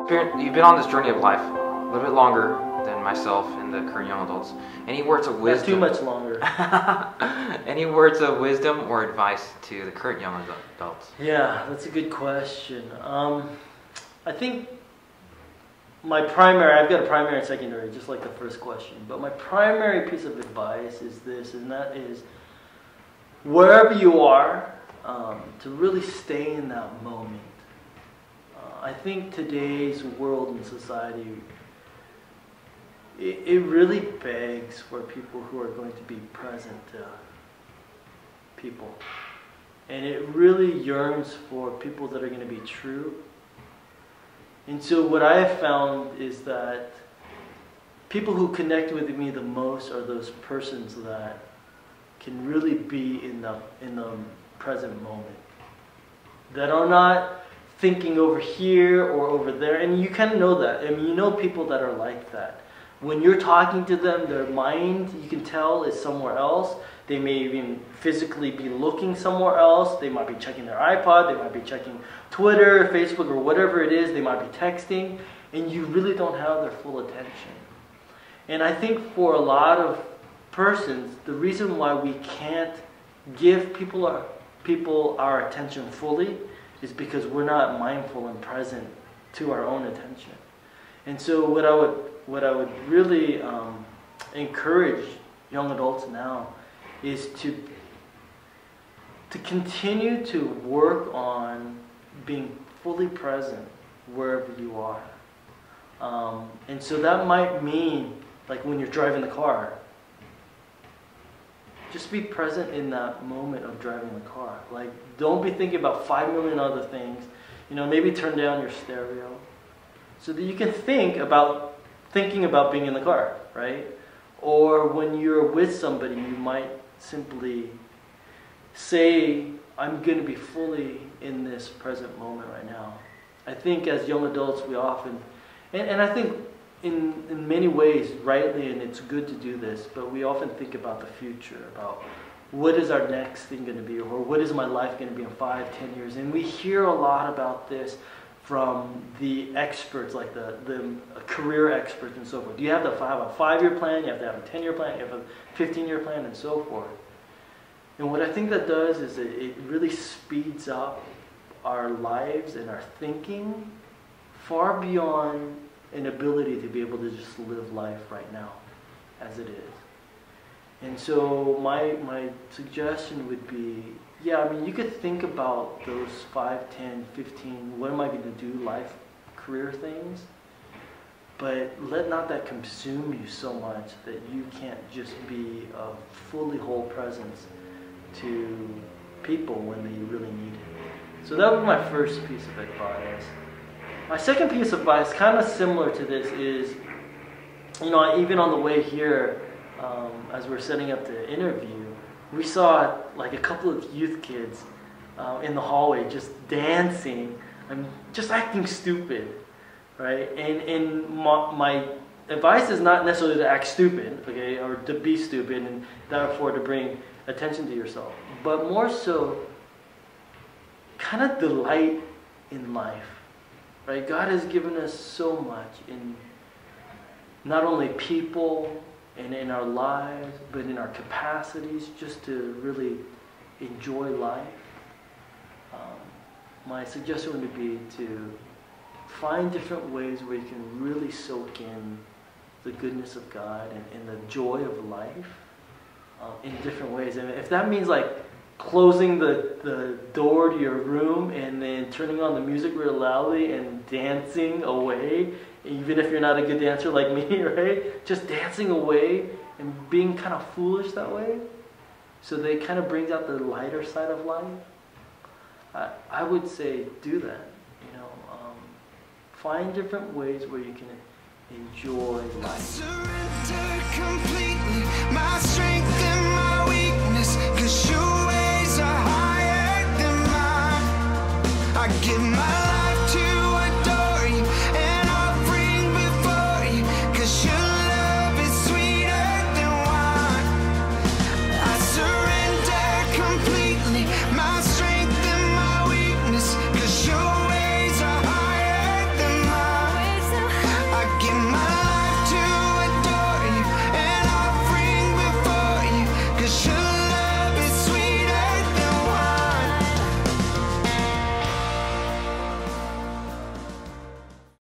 You've been on this journey of life a little bit longer than myself and the current young adults. Any words of wisdom? Not too much longer. Any words of wisdom or advice to the current young adults? Yeah, that's a good question. I think I've got a primary and secondary, just like the first question. But my primary piece of advice is this, and that is, wherever you are, to really stay in that moment. I think today's world and society, it really begs for people who are going to be present people. And it really yearns for people that are going to be true. And so what I have found is that people who connect with me the most are those persons that can really be in the present moment. That are not thinking over here or over there. And you kind of know that. I mean, you know people that are like that. When you're talking to them, their mind, you can tell, is somewhere else. They may even physically be looking somewhere else. They might be checking their iPod. They might be checking Twitter, Facebook, or whatever it is. They might be texting. And you really don't have their full attention. And I think for a lot of persons, the reason why we can't give people our attention fully is because we're not mindful and present to our own attention. And so what I would really encourage young adults now is to continue to work on being fully present wherever you are. And so that might mean, like when you're driving the car, just be present in that moment of driving the car. Like, don't be thinking about 5 million other things. You know, maybe turn down your stereo so that you can thinking about being in the car, right? Or when you're with somebody, you might simply say, I'm going to be fully in this present moment right now. I think as young adults, we often, and I think in many ways, rightly, and it's good to do this, but we often think about the future, about what is our next thing going to be, or what is my life going to be in 5, 10 years. And we hear a lot about this from the experts, like the career experts and so forth. You have to have a 5-year plan, you have to have a 10-year plan, you have a 15-year plan, and so forth. And what I think that does is it really speeds up our lives and our thinking far beyond an ability to be able to just live life right now as it is. And so my suggestion would be, yeah, I mean, you could think about those 5, 10, 15, what am I going to do, life, career things, but let not that consume you so much that you can't just be a fully whole presence to people when they really need it. So that would be my first piece of advice. My second piece of advice, kind of similar to this, is, you know, even on the way here, as we're setting up the interview, we saw like a couple of youth kids in the hallway just dancing and just acting stupid, right? And my advice is not necessarily to act stupid, okay, or to be stupid and therefore to bring attention to yourself, but more so kind of delight in life. Right? God has given us so much in not only people and in our lives, but in our capacities just to really enjoy life. My suggestion would be to find different ways where you can really soak in the goodness of God and the joy of life in different ways. And if that means like closing the door to your room and then turning on the music real loudly and dancing away, even if you're not a good dancer like me, right? Just dancing away and being kind of foolish that way, so that it kind of brings out the lighter side of life. I would say do that. You know, find different ways where you can enjoy life. I surrender completely, my strength and